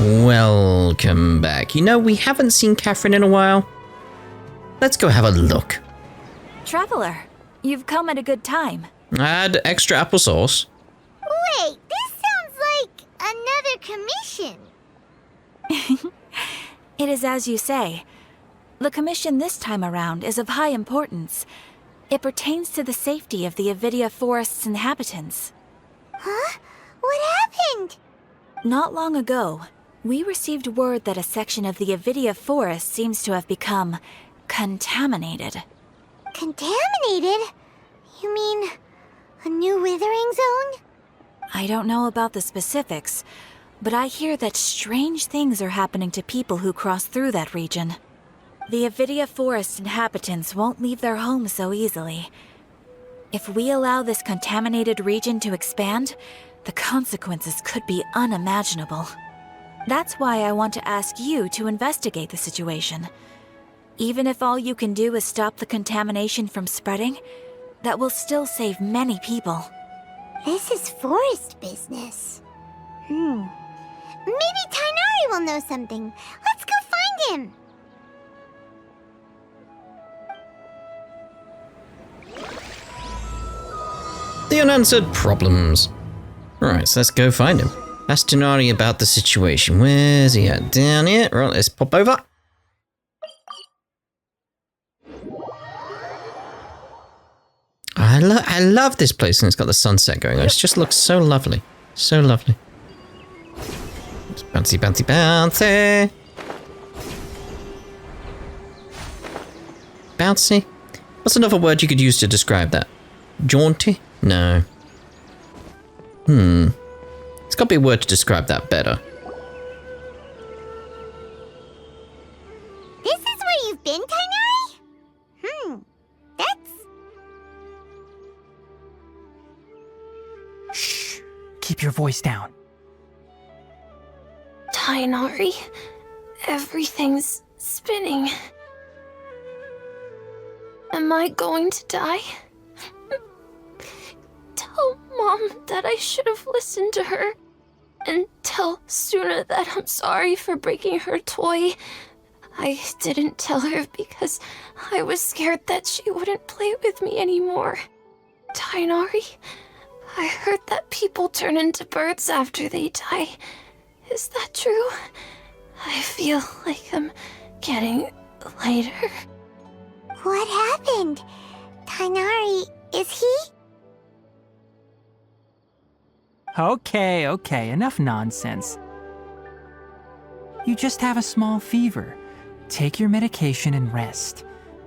Welcome back. You know, we haven't seen Catherine in a while. Let's go have a look. Traveler, you've come at a good time. Add extra applesauce. Wait, this sounds like another commission. It is as you say. The commission this time around is of high importance. It pertains to the safety of the Avidia Forest's inhabitants. Huh? What happened? Not long ago, we received word that a section of the Avidia Forest seems to have become contaminated. Contaminated? You mean a new withering zone? I don't know about the specifics, but I hear that strange things are happening to people who cross through that region. The Avidia Forest inhabitants won't leave their homes so easily. If we allow this contaminated region to expand, the consequences could be unimaginable. That's why I want to ask you to investigate the situation. Even if all you can do is stop the contamination from spreading, that will still save many people. This is forest business. Maybe Tighnari will know something. Let's go find him. The unanswered problems. Right, so let's go find him. Ask Tighnari about the situation. Where's he at? Down here? Right, let's pop over. I love this place, and it's got the sunset going on. It just looks so lovely. So lovely. Just bouncy, bouncy, bouncy. Bouncy? What's another word you could use to describe that? Jaunty? No. It's got to be a word to describe that better. This is where you've been, Tighnari? That's... Shh. Keep your voice down. Tighnari, everything's spinning. Am I going to die? Tell Mom that I should have listened to her. And tell Suna that I'm sorry for breaking her toy. I didn't tell her because I was scared that she wouldn't play with me anymore. Tighnari, I heard that people turn into birds after they die. Is that true? I feel like I'm getting lighter. What happened? Tighnari, is he? Okay, enough nonsense. You just have a small fever. Take your medication and rest.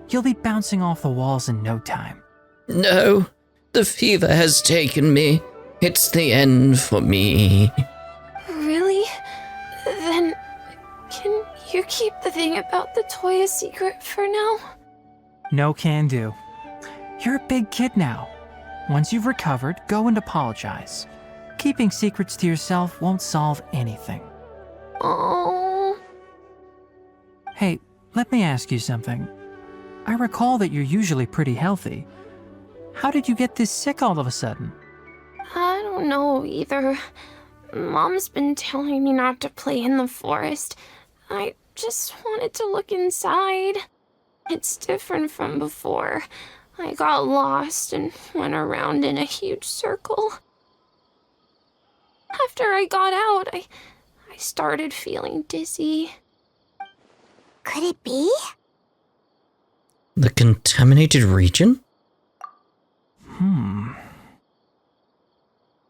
You'll be bouncing off the walls in no time. No, the fever has taken me. It's the end for me. Really? Then, can you keep the thing about the toy a secret for now? No can do. You're a big kid now. Once you've recovered, go and apologize. Keeping secrets to yourself won't solve anything. Oh. Hey, let me ask you something. I recall that you're usually pretty healthy. How did you get this sick all of a sudden? I don't know either. Mom's been telling me not to play in the forest. I just wanted to look inside. It's different from before. I got lost and went around in a huge circle. After I got out, I started feeling dizzy. Could it be? The contaminated region?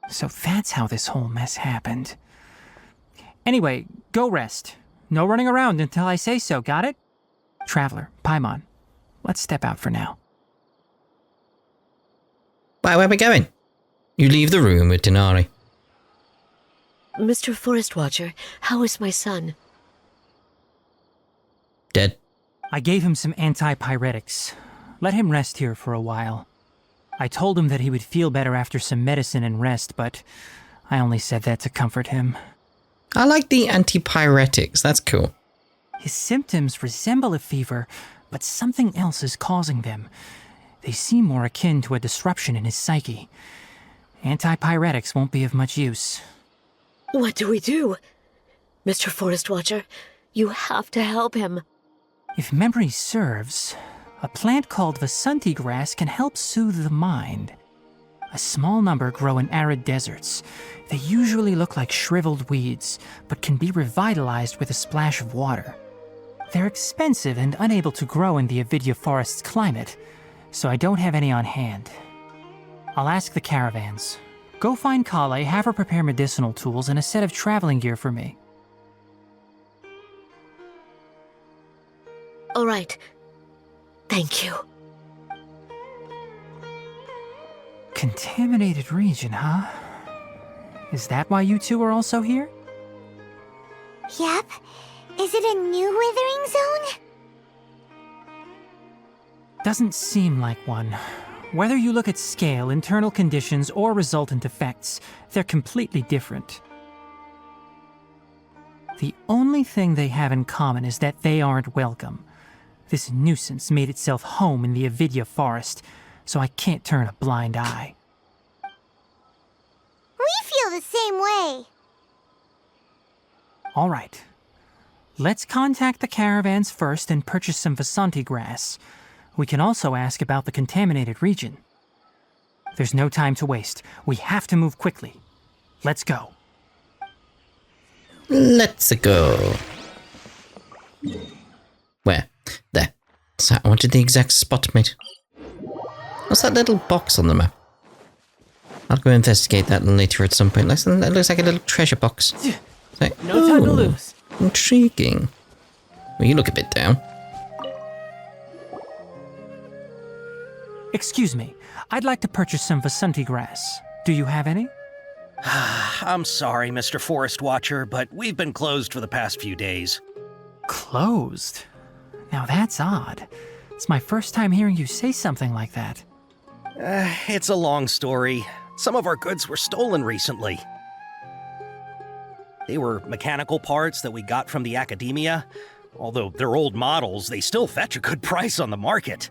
So that's how this whole mess happened. Anyway, go rest. No running around until I say so, got it? Traveler, Paimon, let's step out for now. Where are we going? You leave the room with Tighnari. Mr. Forest Watcher, how is my son? Dead. I gave him some antipyretics. Let him rest here for a while. I told him that he would feel better after some medicine and rest, but I only said that to comfort him. I like the antipyretics. That's cool. His symptoms resemble a fever, but something else is causing them. They seem more akin to a disruption in his psyche. Antipyretics won't be of much use. What do we do? Mr. Forest Watcher, you have to help him. If memory serves, a plant called Vasanti grass can help soothe the mind. A small number grow in arid deserts. They usually look like shriveled weeds, but can be revitalized with a splash of water. They're expensive and unable to grow in the Avidya forest's climate, so I don't have any on hand. I'll ask the caravans. Go find Kale, have her prepare medicinal tools and a set of traveling gear for me. All right. Thank you. Contaminated region, huh? Is that why you two are also here? Yep. Is it a new withering zone? Doesn't seem like one. Whether you look at scale, internal conditions, or resultant effects, they're completely different. The only thing they have in common is that they aren't welcome. This nuisance made itself home in the Avidya forest, so I can't turn a blind eye. We feel the same way. All right. Let's contact the caravans first and purchase some Vasanti grass. We can also ask about the contaminated region. There's no time to waste. We have to move quickly. Let's go. Let's go. Where? There. So I wanted the exact spot, mate. What's that little box on the map? I'll go investigate that later at some point. Listen, that looks like a little treasure box. So, No time to lose. Intriguing. Well, you look a bit down. Excuse me. I'd like to purchase some Vasanti grass. Do you have any? I'm sorry, Mr. Forest Watcher, but we've been closed for the past few days. Closed? Now that's odd. It's my first time hearing you say something like that. It's a long story. Some of our goods were stolen recently. They were mechanical parts that we got from the academia. Although they're old models, they still fetch a good price on the market.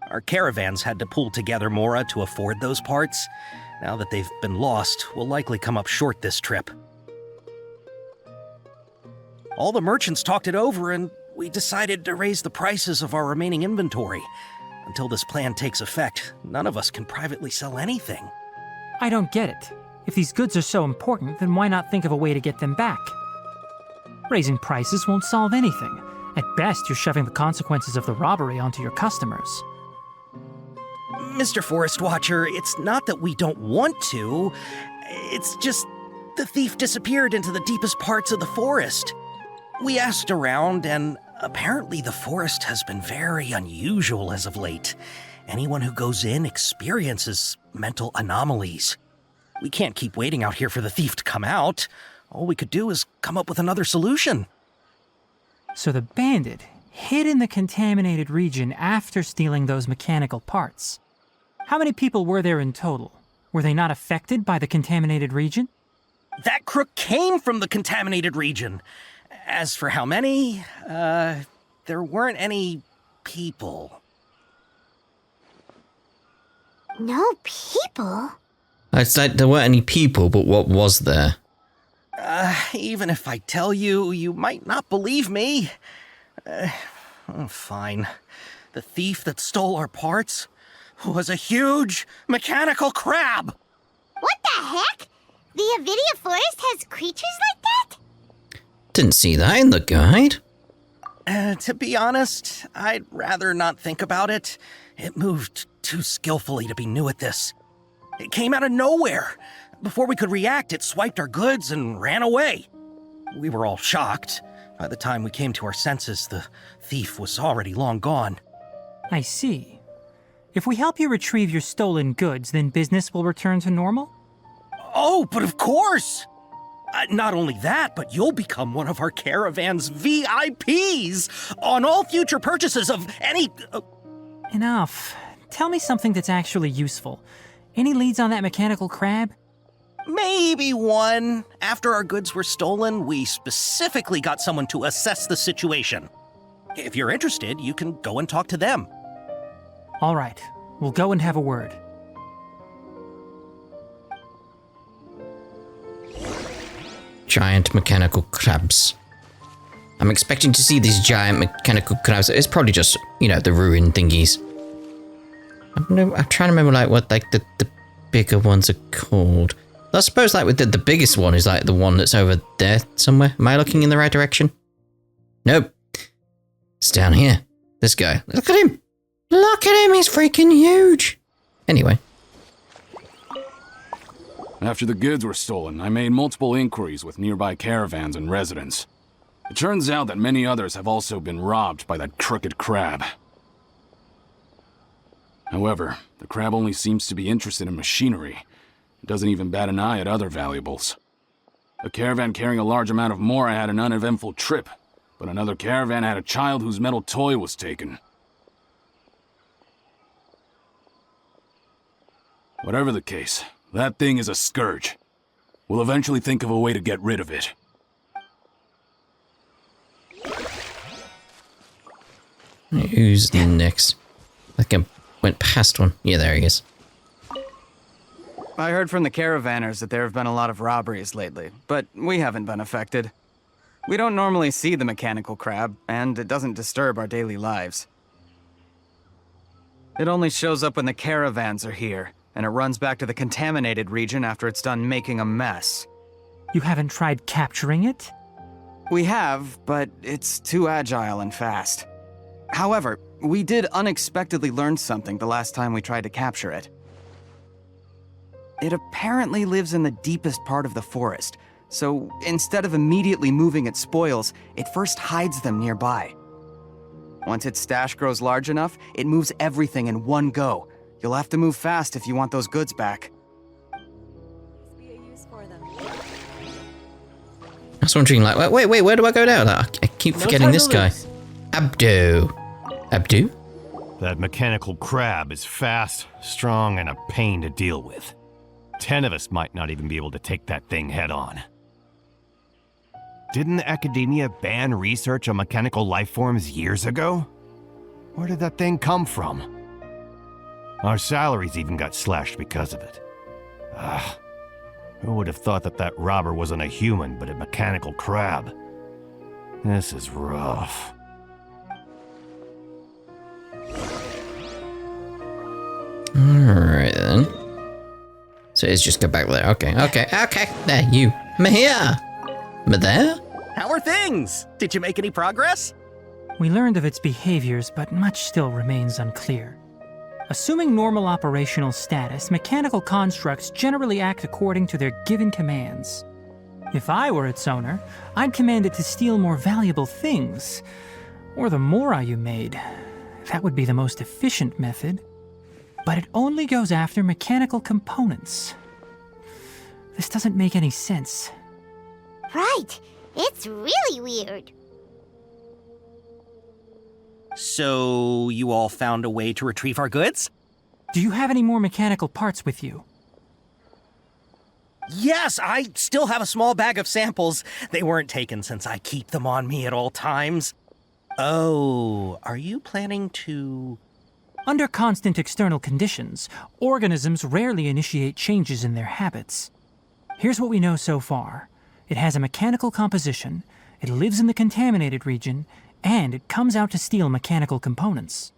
Our caravans had to pool together Mora to afford those parts. Now that they've been lost, we'll likely come up short this trip. All the merchants talked it over, and we decided to raise the prices of our remaining inventory. Until this plan takes effect, none of us can privately sell anything. I don't get it. If these goods are so important, then why not think of a way to get them back? Raising prices won't solve anything. At best, you're shoving the consequences of the robbery onto your customers. Mr. Forest Watcher, it's not that we don't want to. It's just the thief disappeared into the deepest parts of the forest. We asked around, and apparently the forest has been very unusual as of late. Anyone who goes in experiences mental anomalies. We can't keep waiting out here for the thief to come out. All we could do is come up with another solution. So the bandit hid in the contaminated region after stealing those mechanical parts. How many people were there in total? Were they not affected by the contaminated region? That crook came from the contaminated region. As for how many, there weren't any people. No people? It's like there weren't any people, but what was there? Even if I tell you, you might not believe me. Fine. The thief that stole our parts was a huge mechanical crab. What the heck? The Avidya forest has creatures like that? Didn't see that in the guide. To be honest, I'd rather not think about it. It moved too skillfully to be new at this. It came out of nowhere. Before we could react, it swiped our goods and ran away. We were all shocked. By the time we came to our senses, the thief was already long gone. I see. If we help you retrieve your stolen goods, then business will return to normal? Oh, but of course! Not only that, but you'll become one of our caravan's VIPs on all future purchases of any... Enough. Tell me something that's actually useful. Any leads on that mechanical crab? Maybe one. After our goods were stolen, we specifically got someone to assess the situation. If you're interested, you can go and talk to them. All right. We'll go and have a word. giant mechanical crabs. I'm expecting to see these giant mechanical crabs. It's probably just, you know, the ruin thingies. I'm trying to remember, like, what, like, the bigger ones are called. I suppose, like, with the biggest one is, like, the one that's over there somewhere. Am I looking in the right direction? Nope. It's down here. This guy. Look at him! Look at him! He's freaking huge! Anyway. After the goods were stolen, I made multiple inquiries with nearby caravans and residents. It turns out that many others have also been robbed by that crooked crab. However, the crab only seems to be interested in machinery. It doesn't even bat an eye at other valuables. A caravan carrying a large amount of mora had an uneventful trip, but another caravan had a child whose metal toy was taken. Whatever the case, that thing is a scourge. We'll eventually think of a way to get rid of it. Who's next? Like I went past one. Yeah, there he is. I heard from the caravanners that there have been a lot of robberies lately, but we haven't been affected. We don't normally see the mechanical crab, and it doesn't disturb our daily lives. It only shows up when the caravans are here, and it runs back to the contaminated region after it's done making a mess. You haven't tried capturing it? We have, but it's too agile and fast. However, we did unexpectedly learn something the last time we tried to capture it. It apparently lives in the deepest part of the forest, so instead of immediately moving its spoils, it first hides them nearby. Once its stash grows large enough, it moves everything in one go. You'll have to move fast if you want those goods back. I was wondering, like, wait, where do I go now? Like, I keep forgetting this guy. Abdu. Abdu? That mechanical crab is fast, strong, and a pain to deal with. 10 of us might not even be able to take that thing head on. Didn't the academia ban research on mechanical life forms years ago? Where did that thing come from? Our salaries even got slashed because of it. Who would have thought that that robber wasn't a human, but a mechanical crab? This is rough. Alright then. So it's just go back there. Okay. There, you. I'm here. Am I there? How are things? Did you make any progress? We learned of its behaviors, but much still remains unclear. Assuming normal operational status, mechanical constructs generally act according to their given commands. If I were its owner, I'd command it to steal more valuable things. Or the mora you made. That would be the most efficient method. But it only goes after mechanical components. This doesn't make any sense. Right. It's really weird. So, you all found a way to retrieve our goods? Do you have any more mechanical parts with you? Yes, I still have a small bag of samples. They weren't taken since I keep them on me at all times. Oh, are you planning to... Under constant external conditions, organisms rarely initiate changes in their habits. Here's what we know so far. It has a mechanical composition, it lives in the contaminated region, and it comes out to steal mechanical components.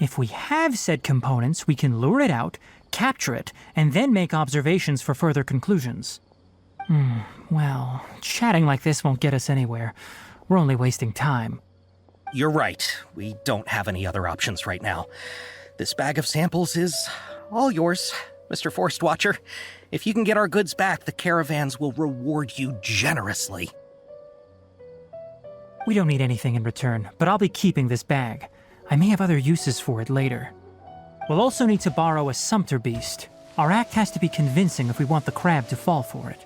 If we have said components, we can lure it out, capture it, and then make observations for further conclusions. Well, chatting like this won't get us anywhere. We're only wasting time. You're right. We don't have any other options right now. This bag of samples is all yours, Mr. Forest Watcher. If you can get our goods back, the caravans will reward you generously. We don't need anything in return, but I'll be keeping this bag. I may have other uses for it later. We'll also need to borrow a sumpter beast. Our act has to be convincing if we want the crab to fall for it.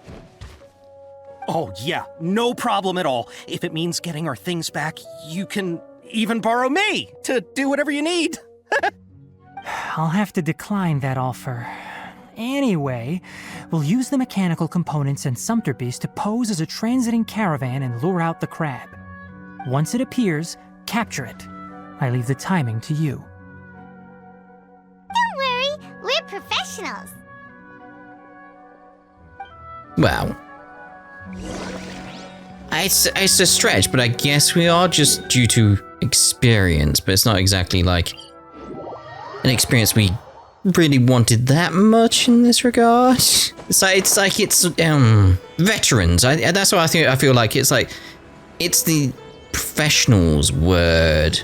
Oh, yeah, no problem at all. If it means getting our things back, you can even borrow me to do whatever you need. I'll have to decline that offer. Anyway, we'll use the mechanical components and sumpter beast to pose as a transiting caravan and lure out the crab. Once it appears, capture it. I leave the timing to you. Don't worry, we're professionals. Well, it's a stretch, but I guess we are just due to experience, but it's not exactly like an experience we really wanted that much in this regard. It's like veterans. That's what I feel like. It's like it's the professionals word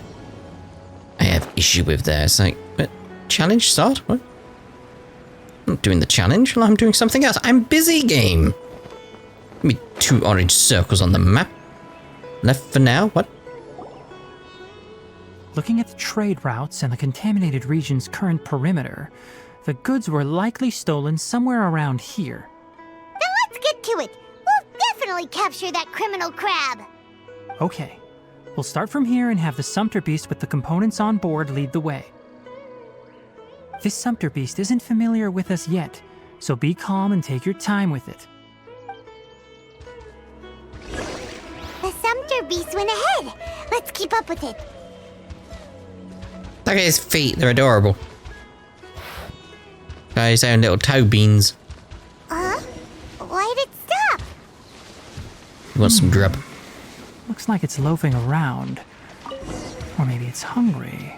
I have issue with there. It's like, but challenge start? What? I'm not doing the challenge. Well, I'm doing something else. I'm busy, game. Give me 2 orange circles on the map. Left for now. What? Looking at the trade routes and the contaminated region's current perimeter, the goods were likely stolen somewhere around here. Then let's get to it. We'll definitely capture that criminal crab. Okay, we'll start from here and have the Sumpter Beast with the components on board lead the way. This Sumpter Beast isn't familiar with us yet, so be calm and take your time with it. The Sumpter Beast went ahead. Let's keep up with it. Look at his feet, they're adorable. Got his own little toe beans. Why did it stop? You want some grub? Looks like it's loafing around. Or maybe it's hungry.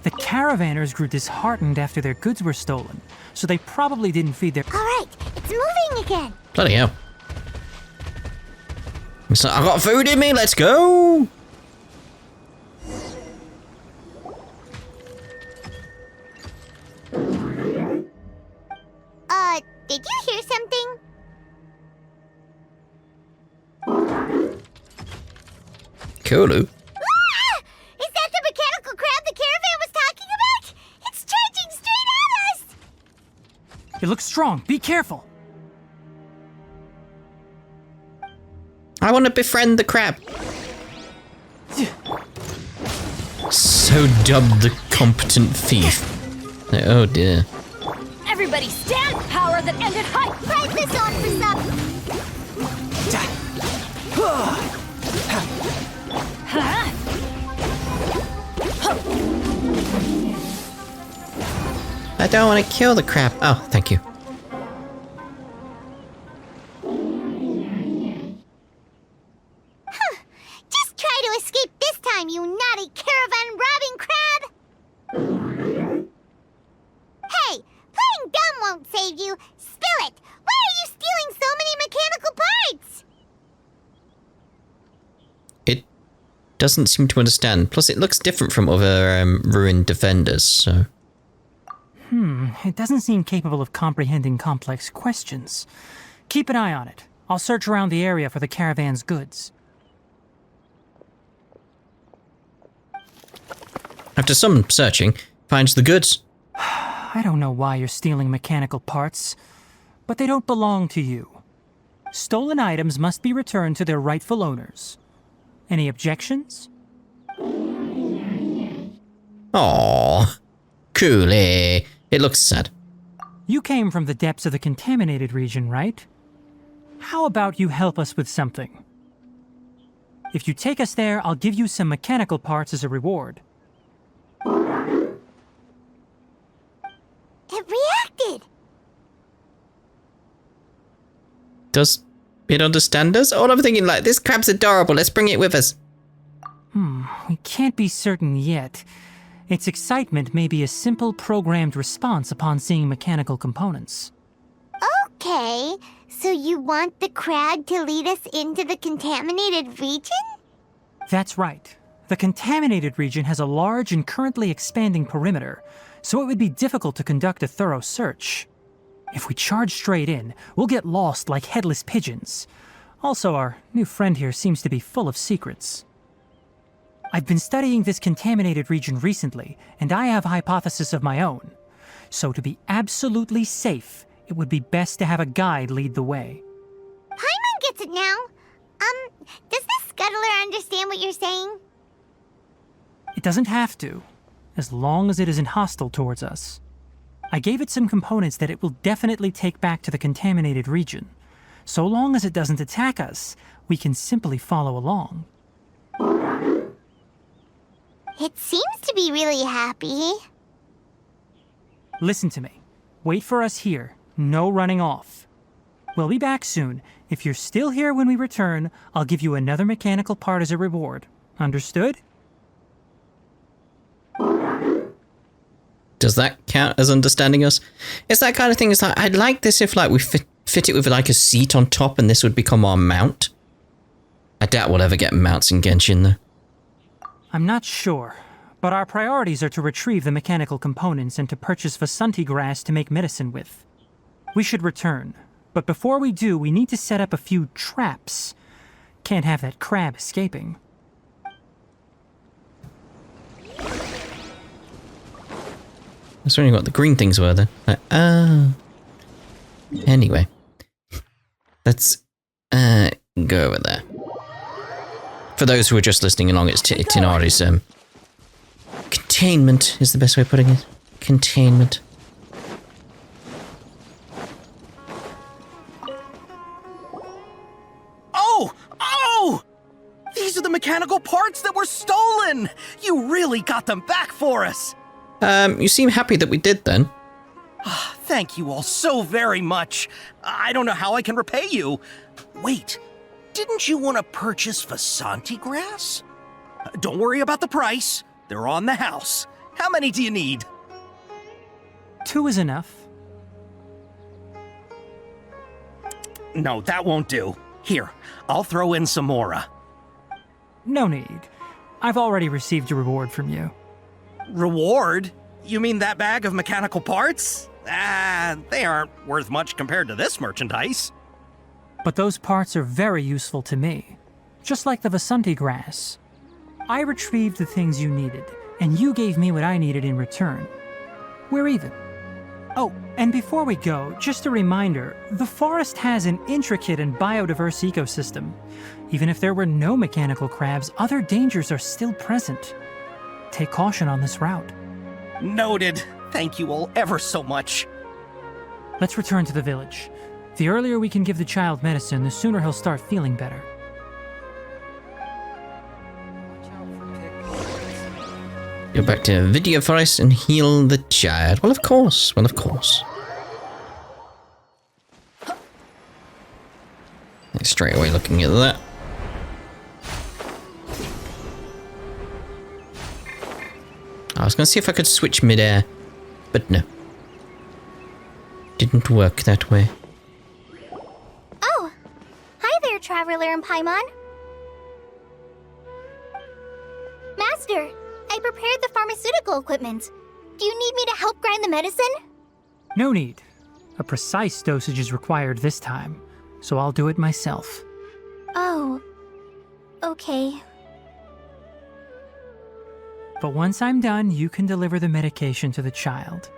The caravanners grew disheartened after their goods were stolen, so they probably didn't feed their... Alright, it's moving again. Bloody hell. So I got food in me, let's go! Did you hear something? Cooloo. Ah! Is that the mechanical crab the caravan was talking about? It's charging straight at us! It looks strong. Be careful. I want to befriend the crab. So dubbed the competent thief. Oh dear. Everybody stand! Power that ended high! Prize this on for some! I don't want to kill the crab. Oh, thank you. Just try to escape this time, you naughty caravan-robbing crab! Hey, playing dumb won't save you. Spill it! Why are you stealing so many mechanical parts? It doesn't seem to understand. Plus, it looks different from other ruined defenders, so... It doesn't seem capable of comprehending complex questions. Keep an eye on it. I'll search around the area for the caravan's goods. After some searching, finds the goods. I don't know why you're stealing mechanical parts, but they don't belong to you. Stolen items must be returned to their rightful owners. Any objections? Aww. Coolly. It looks sad. You came from the depths of the contaminated region, right? How about you help us with something? If you take us there, I'll give you some mechanical parts as a reward. It reacted! Does it understand us? All I'm thinking, like, this crab's adorable, let's bring it with us. We can't be certain yet. Its excitement may be a simple programmed response upon seeing mechanical components. Okay, so you want the crab to lead us into the contaminated region? That's right. The contaminated region has a large and currently expanding perimeter, so it would be difficult to conduct a thorough search. If we charge straight in, we'll get lost like headless pigeons. Also, our new friend here seems to be full of secrets. I've been studying this contaminated region recently, and I have a hypothesis of my own. So to be absolutely safe, it would be best to have a guide lead the way. Paimon gets it now. Does the scuttler understand what you're saying? It doesn't have to, as long as it isn't hostile towards us. I gave it some components that it will definitely take back to the contaminated region. So long as it doesn't attack us, we can simply follow along. It seems to be really happy. Listen to me. Wait for us here. No running off. We'll be back soon. If you're still here when we return, I'll give you another mechanical part as a reward. Understood? Does that count as understanding us? It's that kind of thing. It's like, I'd like this if like we fit it with like a seat on top and this would become our mount. I doubt we'll ever get mounts in Genshin though. I'm not sure, but our priorities are to retrieve the mechanical components and to purchase Vasanti grass to make medicine with. We should return, but before we do, we need to set up a few traps. Can't have that crab escaping. I was wondering what the green things were then. Anyway. Let's go over there. For those who are just listening along, it's Tighnari's containment is the best way of putting it. Containment. Oh! These are the mechanical parts that were stolen! You really got them back for us! You seem happy that we did then. Thank you all so very much. I don't know how I can repay you. Wait, didn't you want to purchase Vasanti grass? Don't worry about the price. They're on the house. How many do you need? 2 is enough. No, that won't do. Here, I'll throw in some more. No need. I've already received a reward from you. Reward? You mean that bag of mechanical parts? They aren't worth much compared to this merchandise. But those parts are very useful to me. Just like the Vasanti grass. I retrieved the things you needed, and you gave me what I needed in return. We're even. Oh, and before we go, just a reminder, the forest has an intricate and biodiverse ecosystem. Even if there were no mechanical crabs, other dangers are still present. Take caution on this route. Noted. Thank you all ever so much. Let's return to the village. The earlier we can give the child medicine, the sooner he'll start feeling better. Go back to Vidya Forest and heal the child. Well, of course. Well, of course. Straight away looking at that. I was going to see if I could switch mid-air, but no. Didn't work that way. Oh! Hi there, Traveler and Paimon. Master, I prepared the pharmaceutical equipment. Do you need me to help grind the medicine? No need. A precise dosage is required this time, so I'll do it myself. Oh. Okay. But once I'm done, you can deliver the medication to the child.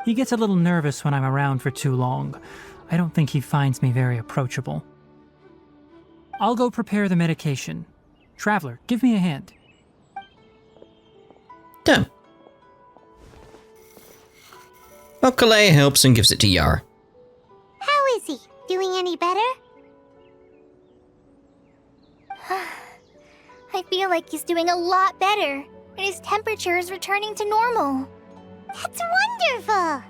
He gets a little nervous when I'm around for too long. I don't think he finds me very approachable. I'll go prepare the medication. Traveler, give me a hand. Done. Okale helps and gives it to Yara. How is he? Doing any better? I feel like he's doing a lot better, and his temperature is returning to normal. That's wonderful!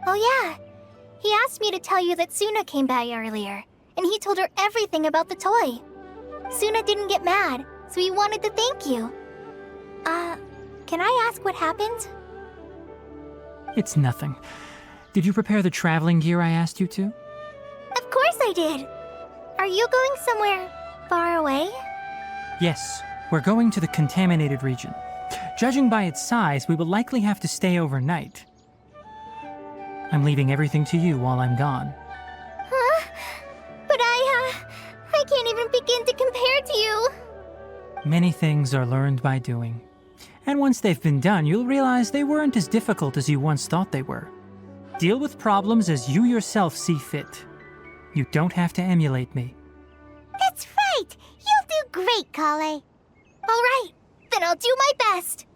Oh yeah, he asked me to tell you that Suna came by earlier, and he told her everything about the toy. Suna didn't get mad, so he wanted to thank you. Can I ask what happened? It's nothing. Did you prepare the traveling gear I asked you to? Of course I did! Are you going somewhere far away? Yes, we're going to the contaminated region. Judging by its size, we will likely have to stay overnight. I'm leaving everything to you while I'm gone. Huh? But I can't even begin to compare to you. Many things are learned by doing. And once they've been done, you'll realize they weren't as difficult as you once thought they were. Deal with problems as you yourself see fit. You don't have to emulate me. That's right! You'll do great, Kale. All right, then I'll do my best.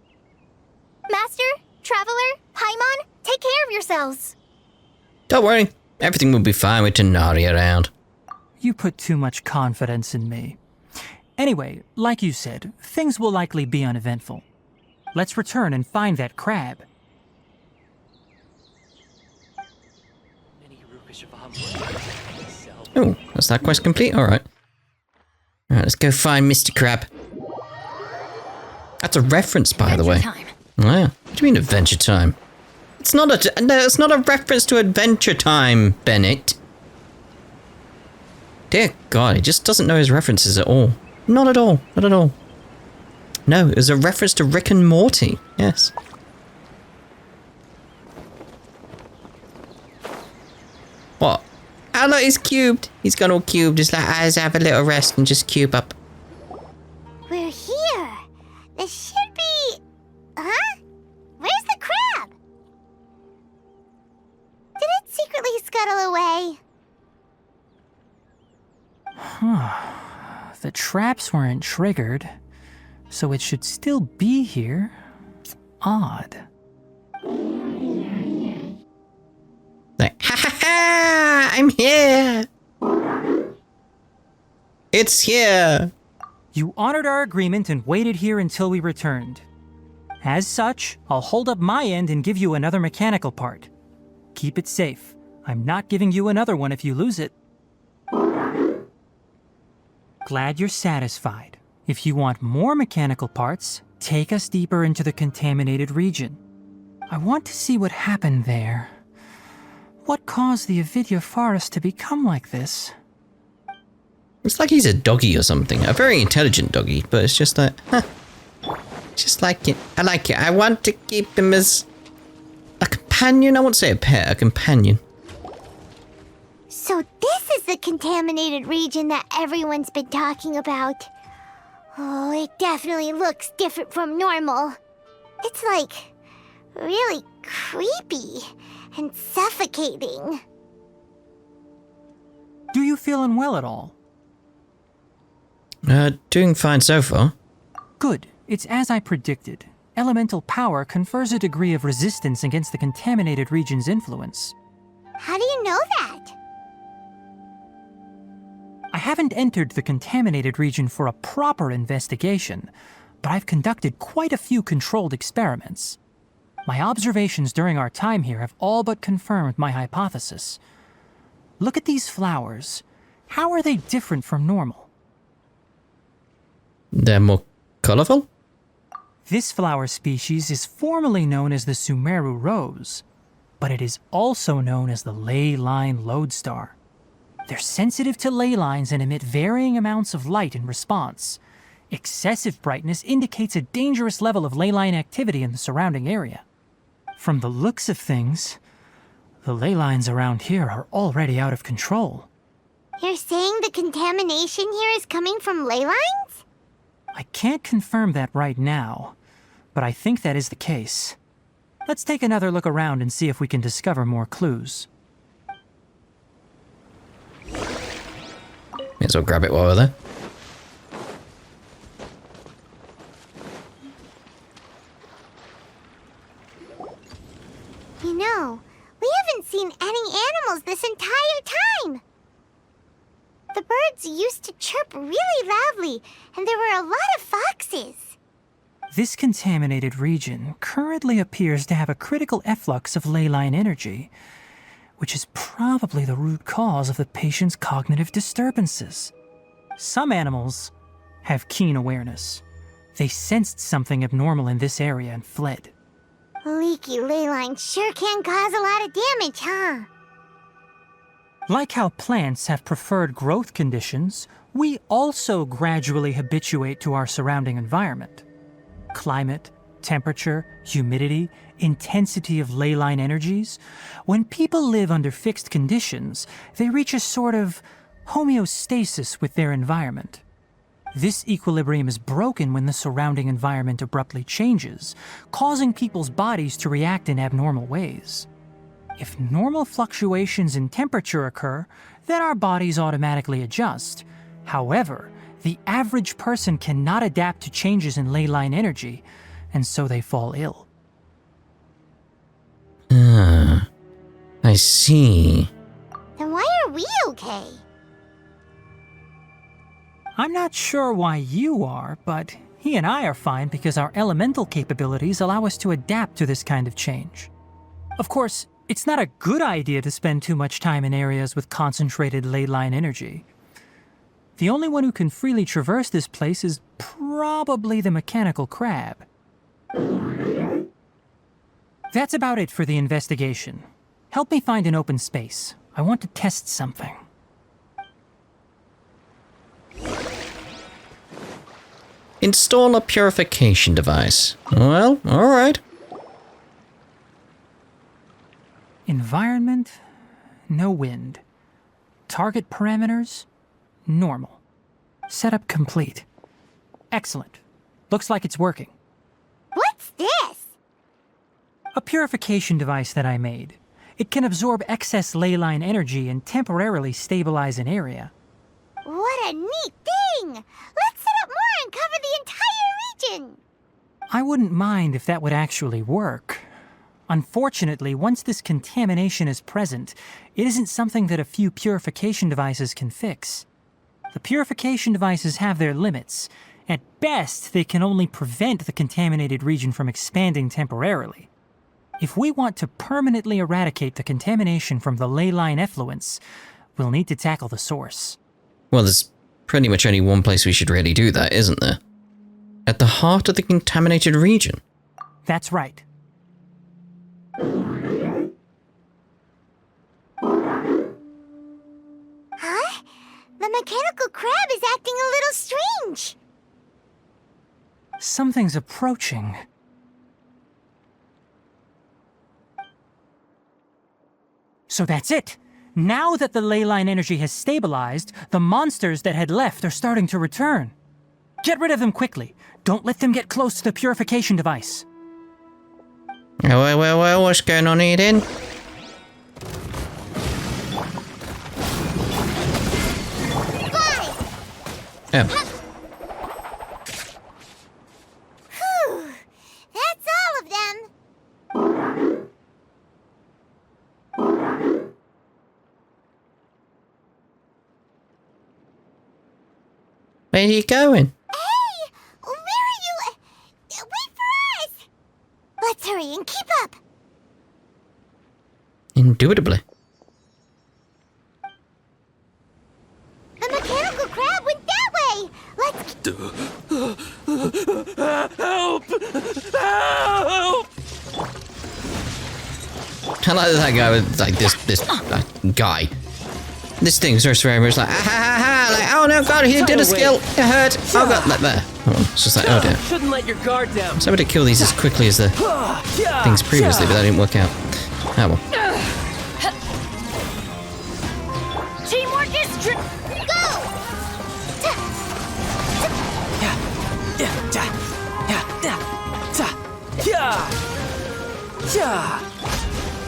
Master, Traveler, Paimon, take care of yourselves. Don't worry, everything will be fine with Tighnari around. You put too much confidence in me. Anyway, like you said, things will likely be uneventful. Let's return and find that crab. Oh, that's that quest complete? Alright. Alright, let's go find Mr. Crab. That's a reference, by the way. Time. Oh, yeah. What do you mean Adventure Time? It's not a reference to Adventure Time, Bennett. Dear God, he just doesn't know his references at all. Not at all. Not at all. No, it was a reference to Rick and Morty. Yes. What? Oh look, he's cubed. He's gone all cubed. Just like, let's have a little rest and just cube up. We're here. This should be... Huh? Where's the crab? Did it secretly scuttle away? The traps weren't triggered, so it should still be here. Odd. Like, ha ha ha! I'm here! It's here! You honored our agreement and waited here until we returned. As such, I'll hold up my end and give you another mechanical part. Keep it safe. I'm not giving you another one if you lose it. Glad you're satisfied. If you want more mechanical parts, take us deeper into the contaminated region. I want to see what happened there. What caused the Avidya forest to become like this? It's like he's a doggy or something. A very intelligent doggy, but it's just like, huh. Just like it. I like it. I want to keep him as a companion. I won't say a pet, a companion. So this is the contaminated region that everyone's been talking about. Oh, it definitely looks different from normal. It's like really creepy and suffocating. Do you feel unwell at all? Doing fine so far. Good. It's as I predicted. Elemental power confers a degree of resistance against the contaminated region's influence. How do you know that? I haven't entered the contaminated region for a proper investigation, but I've conducted quite a few controlled experiments. My observations during our time here have all but confirmed my hypothesis. Look at these flowers. How are they different from normal? They're more colorful? This flower species is formally known as the Sumeru rose, but it is also known as the ley line lodestar. They're sensitive to ley lines and emit varying amounts of light in response. Excessive brightness indicates a dangerous level of ley line activity in the surrounding area. From the looks of things, the ley lines around here are already out of control. You're saying the contamination here is coming from ley lines? I can't confirm that right now, but I think that is the case. Let's take another look around and see if we can discover more clues. May as well grab it while we're there. You know, we haven't seen any animals this entire time. The birds used to chirp really loudly, and there were a lot of foxes. This contaminated region currently appears to have a critical efflux of ley line energy, which is probably the root cause of the patient's cognitive disturbances. Some animals have keen awareness. They sensed something abnormal in this area and fled. Leaky ley lines sure can cause a lot of damage, huh? Like how plants have preferred growth conditions, we also gradually habituate to our surrounding environment. Climate, temperature, humidity, intensity of ley line energies. When people live under fixed conditions, they reach a sort of homeostasis with their environment. This equilibrium is broken when the surrounding environment abruptly changes, causing people's bodies to react in abnormal ways. If normal fluctuations in temperature occur, then our bodies automatically adjust. However, the average person cannot adapt to changes in ley line energy, and so they fall ill. I see. Then why are we okay? I'm not sure why you are, but he and I are fine because our elemental capabilities allow us to adapt to this kind of change. Of course, It's not a good idea to spend too much time in areas with concentrated ley line energy. The only one who can freely traverse this place is probably the mechanical crab. That's about it for the investigation. Help me find an open space. I want to test something. Install a purification device. Well, alright. Environment, no wind. Target parameters, normal. Setup complete. Excellent. Looks like it's working. What's this? A purification device that I made. It can absorb excess ley line energy and temporarily stabilize an area. What a neat thing! Let's set up more and cover the entire region! I wouldn't mind if that would actually work. Unfortunately, once this contamination is present, it isn't something that a few purification devices can fix. The purification devices have their limits. At best, they can only prevent the contaminated region from expanding temporarily. If we want to permanently eradicate the contamination from the ley line effluents, we'll need to tackle the source. Well, there's pretty much only one place we should really do that, isn't there? At the heart of the contaminated region. That's right. Huh? The mechanical crab is acting a little strange. Something's approaching. So that's it. Now that the ley line energy has stabilized, the monsters that had left are starting to return. Get rid of them quickly. Don't let them get close to the purification device. Well, what's going on here then? Oh. Whew. That's all of them. Where are you going? Hey! Where are you? Wait for us! Let's hurry and keep up. Indubitably. The mechanical crab went that way. Let's... Help! Help! I like that guy with, like, this guy. This thing starts very much like, like, oh no, God, he did a skill, it hurt, oh God, like there. Oh, it's just like, oh dear. Shouldn't let your guard down. So I better kill these as quickly as the things previously, but that didn't work out. Oh well. Teamwork is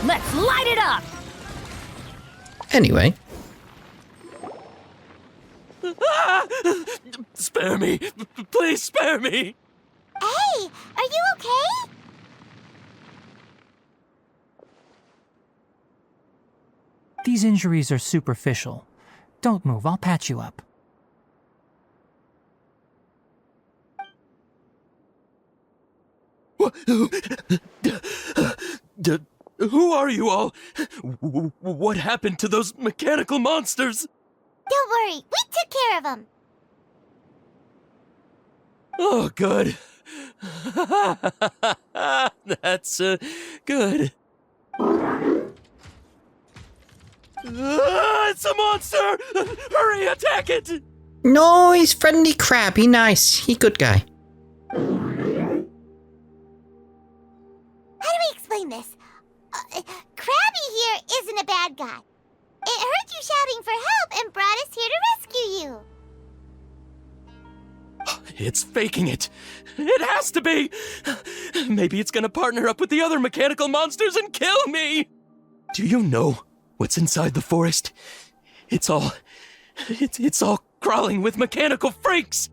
Let's light it up! Anyway. Spare me. Please spare me. Hey, are you okay? These injuries are superficial. Don't move, I'll patch you up. Who are you all? What happened to those mechanical monsters? Don't worry, we took care of them. Oh, good. That's good. It's a monster! Hurry, attack it! No, he's friendly crab, he nice, he good guy. How do we explain this? Crabby here isn't a bad guy. It heard you shouting for help and brought us here to rescue you. It's faking it. It has to be. Maybe it's gonna partner up with the other mechanical monsters and kill me. Do you know what's inside the forest? It's all crawling with mechanical freaks.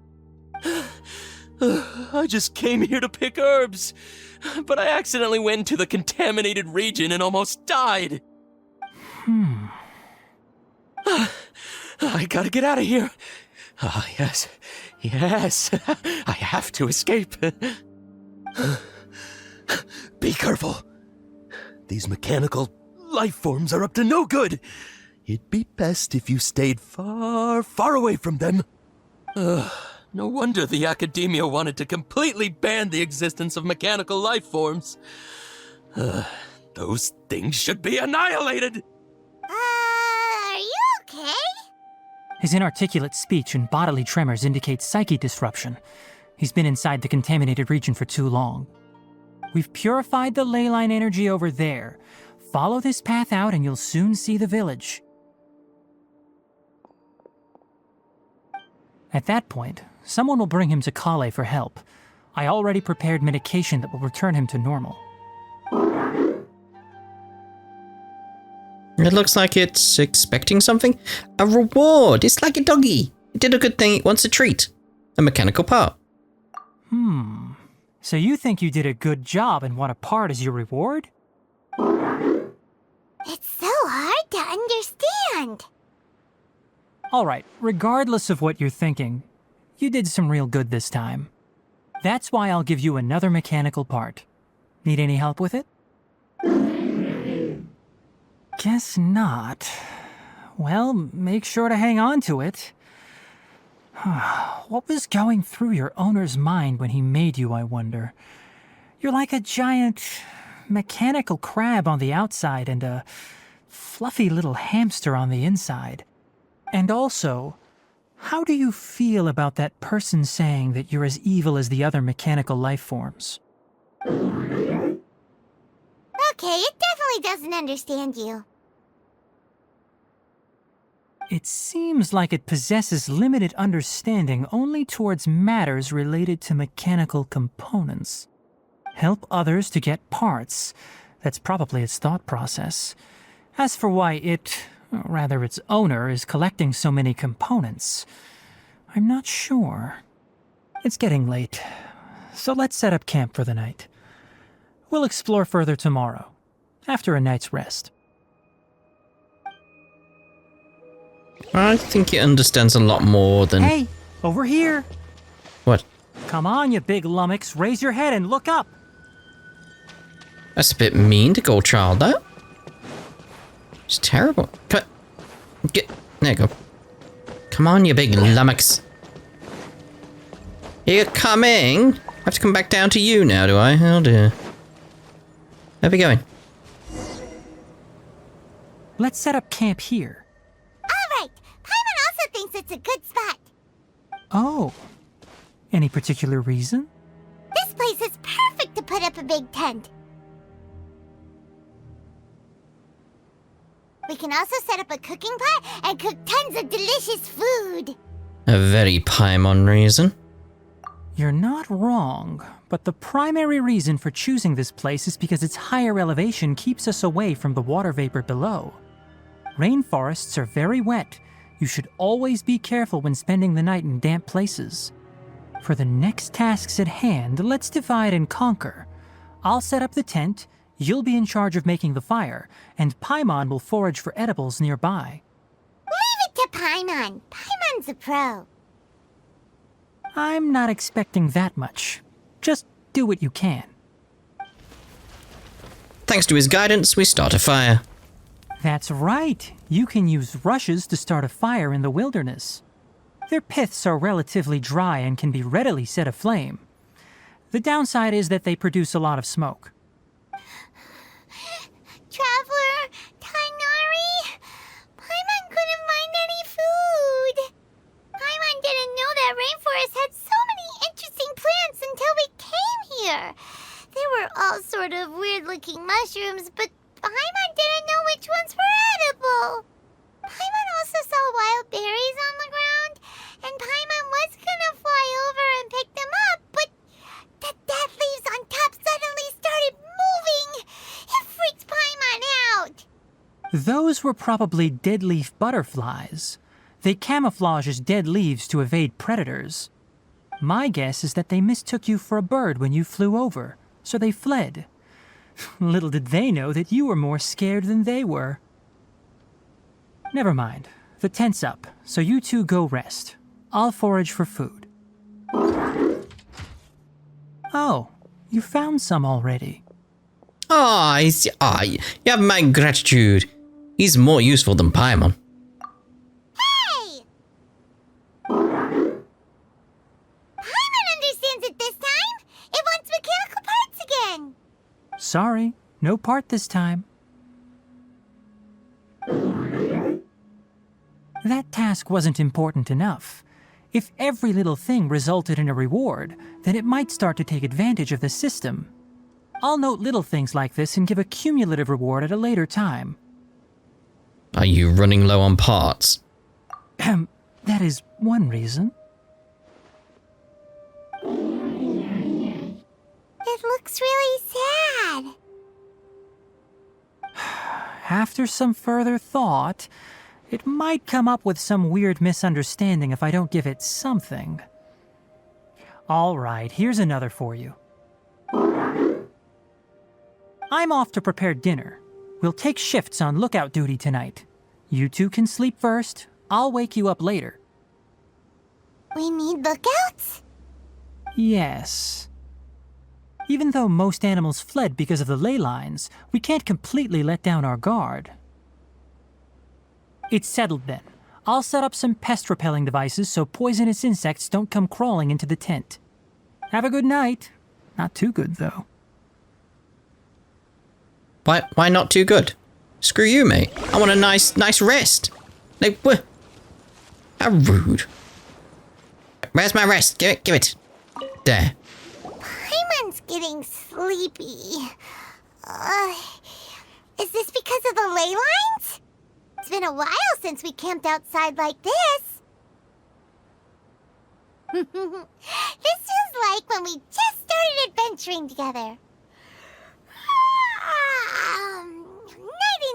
I just came here to pick herbs, but I accidentally went into the contaminated region and almost died. I gotta get out of here. Ah, yes. I have to escape. Be careful. These mechanical life forms are up to no good. It'd be best if you stayed far, far away from them. No wonder the Academia wanted to completely ban the existence of mechanical life forms. Those things should be annihilated! Are you okay? His inarticulate speech and bodily tremors indicate psyche disruption. He's been inside the contaminated region for too long. We've purified the ley line energy over there. Follow this path out and you'll soon see the village. At that point, someone will bring him to Kale for help. I already prepared medication that will return him to normal. It looks like it's expecting something. A reward. It's like a doggy. It did a good thing. It wants a treat. A mechanical part. So you think you did a good job and want a part as your reward? It's so hard to understand. Alright, regardless of what you're thinking, you did some real good this time. That's why I'll give you another mechanical part. Need any help with it? Guess not. Well, make sure to hang on to it. What was going through your owner's mind when he made you, I wonder? You're like a giant mechanical crab on the outside and a fluffy little hamster on the inside. And also, how do you feel about that person saying that you're as evil as the other mechanical life forms? Okay, it definitely doesn't understand you. It seems like it possesses limited understanding only towards matters related to mechanical components. Help others to get parts. That's probably its thought process. As for why it, or rather its owner, is collecting so many components, I'm not sure. It's getting late, so let's set up camp for the night. We'll explore further tomorrow, after a night's rest. I think it understands a lot more than... Hey, over here! What? Come on, you big lummox, raise your head and look up! That's a bit mean to call child that. It's terrible. Cut. Get. There you go. Come on, you big lummox. You're coming? I have to come back down to you now, do I? Oh dear. Where are we going? Let's set up camp here. Alright, Paimon also thinks it's a good spot. Oh. Any particular reason? This place is perfect to put up a big tent. We can also set up a cooking pot and cook tons of delicious food. A very Paimon reason. You're not wrong, but the primary reason for choosing this place is because its higher elevation keeps us away from the water vapor below. Rainforests are very wet. You should always be careful when spending the night in damp places. For the next tasks at hand, let's divide and conquer. I'll set up the tent, you'll be in charge of making the fire, and Paimon will forage for edibles nearby. Leave it to Paimon. Paimon's a pro. I'm not expecting that much. Just do what you can. Thanks to his guidance, we start a fire. That's right. You can use rushes to start a fire in the wilderness. Their piths are relatively dry and can be readily set aflame. The downside is that they produce a lot of smoke. Traveler, Tighnari, Paimon couldn't find any food. Paimon didn't know that rainforest had so many interesting plants until we came here. They were all sort of weird-looking mushrooms, but Paimon didn't know which ones were edible. Paimon also saw wild berries on the ground, and Paimon was gonna fly over and pick them up, but the dead leaves on top suddenly started moving. It freaked Paimon out. Those were probably dead leaf butterflies. They camouflage as dead leaves to evade predators. My guess is that they mistook you for a bird when you flew over, so they fled. Little did they know that you were more scared than they were. Never mind. The tent's up, so you two go rest. I'll forage for food. Oh, you found some already. You have my gratitude. He's more useful than Paimon. Hey! Paimon understands it this time. It wants mechanical parts again. Sorry, no part this time. That task wasn't important enough. If every little thing resulted in a reward, then it might start to take advantage of the system. I'll note little things like this and give a cumulative reward at a later time. Are you running low on parts? That is one reason. It looks really sad. After some further thought, it might come up with some weird misunderstanding if I don't give it something. All right, here's another for you. I'm off to prepare dinner. We'll take shifts on lookout duty tonight. You two can sleep first. I'll wake you up later. We need lookouts? Yes. Even though most animals fled because of the ley lines, we can't completely let down our guard. It's settled then. I'll set up some pest-repelling devices so poisonous insects don't come crawling into the tent. Have a good night. Not too good, though. Why not too good? Screw you, mate. I want a nice rest. Like, what? How rude. Where's my rest? Give it. There. Paimon's getting sleepy. Is this because of the ley lines? It's been a while since we camped outside like this. This feels like when we just started adventuring together.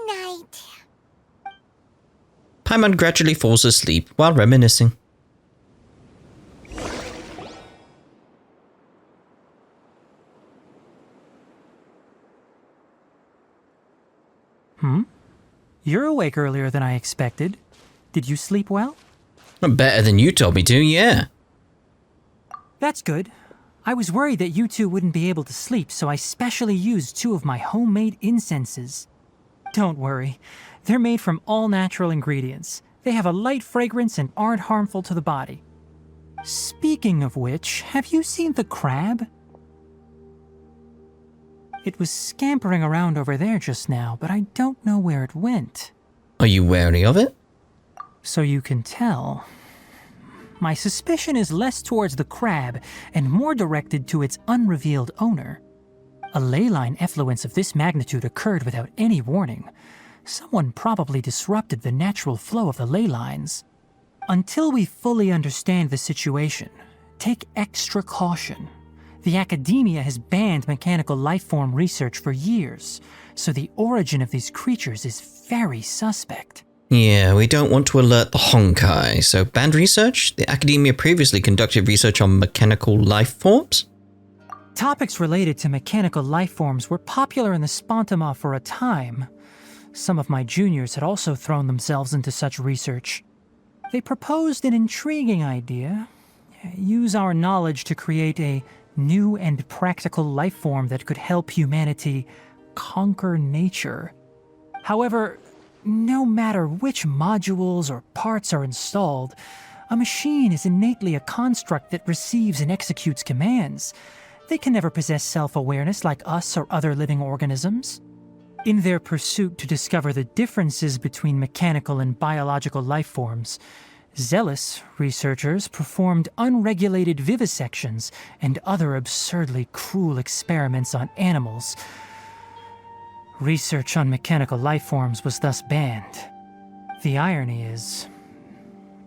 Nighty-night. Paimon gradually falls asleep while reminiscing. You're awake earlier than I expected. Did you sleep well? Better than you told me to, yeah. That's good. I was worried that you two wouldn't be able to sleep, so I specially used 2 of my homemade incenses. Don't worry. They're made from all natural ingredients. They have a light fragrance and aren't harmful to the body. Speaking of which, have you seen the crab? It was scampering around over there just now, but I don't know where it went. Are you wary of it? So you can tell. My suspicion is less towards the crab and more directed to its unrevealed owner. A ley line effluence of this magnitude occurred without any warning. Someone probably disrupted the natural flow of the ley lines. Until we fully understand the situation, take extra caution. The academia has banned mechanical lifeform research for years, so the origin of these creatures is very suspect. Yeah, we don't want to alert the Honkai, so banned research? The academia previously conducted research on mechanical life forms? Topics related to mechanical lifeforms were popular in the Spontama for a time. Some of my juniors had also thrown themselves into such research. They proposed an intriguing idea. Use our knowledge to create a new and practical lifeform that could help humanity conquer nature. However, no matter which modules or parts are installed, a machine is innately a construct that receives and executes commands. They can never possess self-awareness like us or other living organisms. In their pursuit to discover the differences between mechanical and biological lifeforms, zealous researchers performed unregulated vivisections and other absurdly cruel experiments on animals. Research on mechanical lifeforms was thus banned. The irony is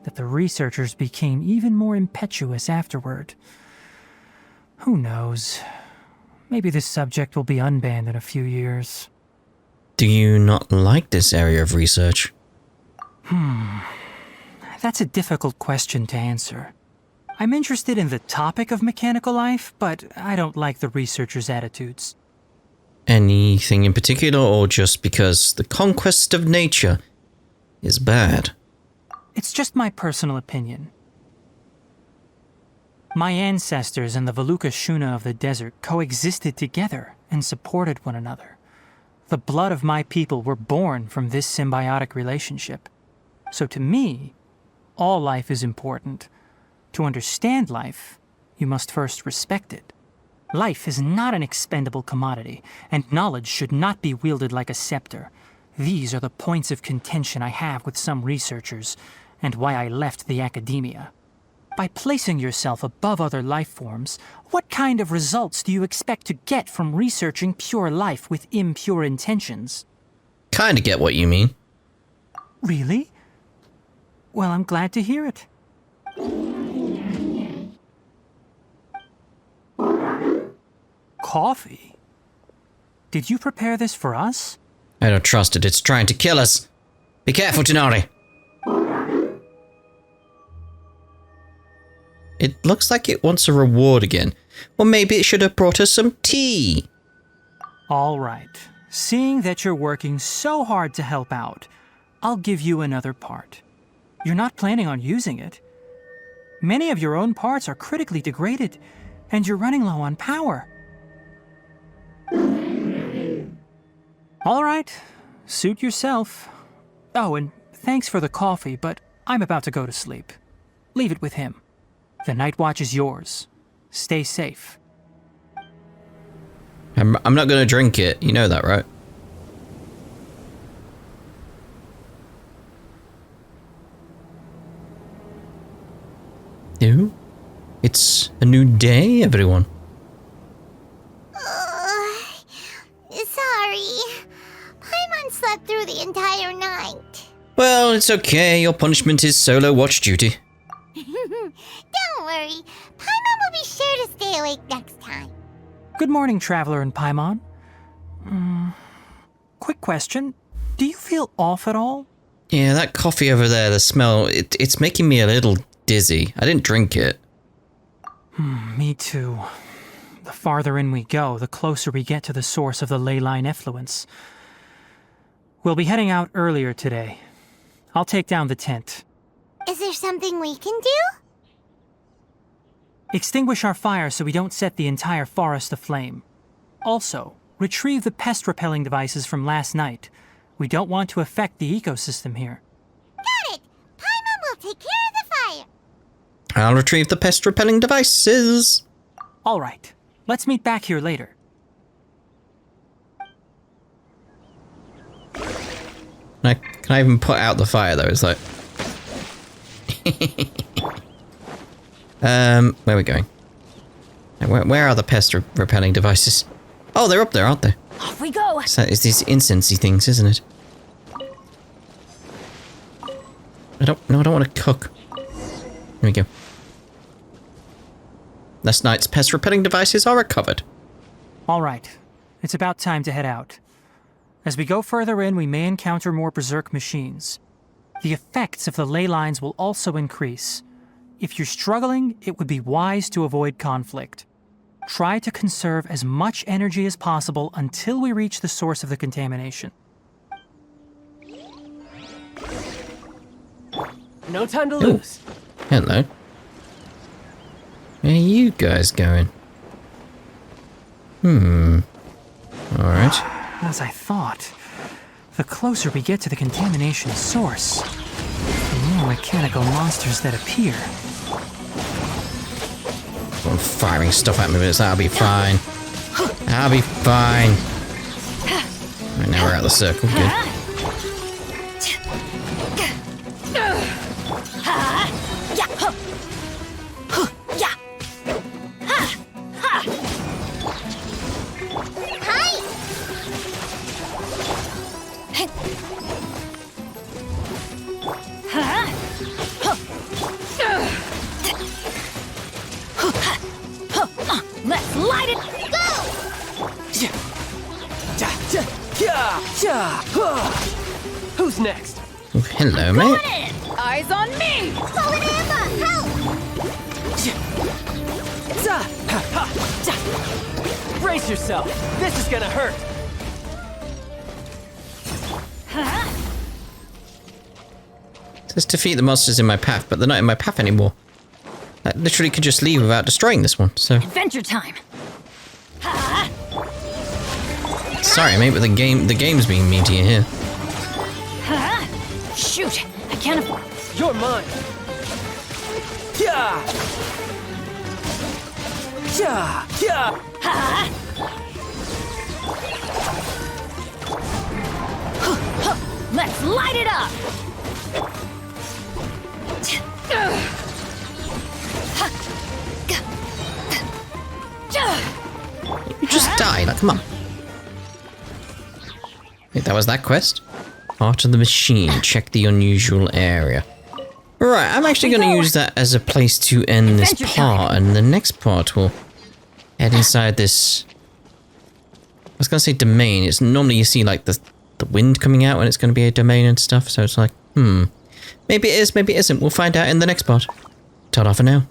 that the researchers became even more impetuous afterward. Who knows? Maybe this subject will be unbanned in a few years. Do you not like this area of research? That's a difficult question to answer. I'm interested in the topic of mechanical life, but I don't like the researchers' attitudes. Anything in particular, or just because the conquest of nature is bad? It's just my personal opinion. My ancestors and the Valuka Shuna of the desert coexisted together and supported one another. The blood of my people were born from this symbiotic relationship. So to me, all life is important. To understand life, you must first respect it. Life is not an expendable commodity, and knowledge should not be wielded like a scepter. These are the points of contention I have with some researchers, and why I left the academia. By placing yourself above other life forms, what kind of results do you expect to get from researching pure life with impure intentions? Kinda get what you mean. Really? Well, I'm glad to hear it. Coffee? Did you prepare this for us? I don't trust it. It's trying to kill us. Be careful, Tighnari. It looks like it wants a reward again. Well, maybe it should have brought us some tea. All right. Seeing that you're working so hard to help out, I'll give you another part. You're not planning on using it. Many of your own parts are critically degraded, and you're running low on power. All right. Suit yourself. Oh, and thanks for the coffee, but I'm about to go to sleep. Leave it with him. The night watch is yours. Stay safe. I'm not going to drink it. You know that, right? Ew. It's a new day, everyone. Sorry. Paimon slept through the entire night. Well, it's okay. Your punishment is solo watch duty. Don't worry. Paimon will be sure to stay awake next time. Good morning, Traveler and Paimon. Quick question. Do you feel off at all? Yeah, that coffee over there, the smell, it's making me a little dizzy. I didn't drink it. Me too. The farther in we go, the closer we get to the source of the ley line effluence. We'll be heading out earlier today. I'll take down the tent. Is there something we can do? Extinguish our fire so we don't set the entire forest aflame. Also, retrieve the pest-repelling devices from last night. We don't want to affect the ecosystem here. Got it! Paimon will take care of the fire. I'll retrieve the pest-repelling devices. All right. Let's meet back here later. Can I even put out the fire, though? It's like... where are we going? Where are the pest-repelling devices? Oh, they're up there, aren't they? Off we go! So it's these incensey things, isn't it? I don't want to cook. Here we go. Last night's pest-repelling devices are recovered. All right. It's about time to head out. As we go further in, we may encounter more berserk machines. The effects of the ley lines will also increase. If you're struggling, it would be wise to avoid conflict. Try to conserve as much energy as possible until we reach the source of the contamination. No time to lose. Hello. Where are you guys going? Alright. As I thought, the closer we get to the contamination source, the more mechanical monsters that appear. I'm firing stuff at me, but that'll be fine. I'll be fine. Right, now we're out of the circle. Good. Let's light it! Go! Who's next? Oh, hello, mate. Eyes on me! Fallen Amber, help! Brace yourself. This is gonna hurt. It says defeat the monsters in my path, but they're not in my path anymore. I literally could just leave without destroying this one, so... Adventure time! Sorry, mate, but the game's being mean to you here. Shoot, I can't afford. You're mine. Yeah. Yeah. Yeah. Let's light it up! You just died. Like, come on. Wait, that was that quest? Part of the machine. Check the unusual area. Right, I'm actually going to use that as a place to end this part, and the next part will head inside this. I was going to say domain. It's normally you see like the wind coming out when it's going to be a domain and stuff, so it's like, maybe it is, maybe it isn't. We'll find out in the next part. Ta-da for now.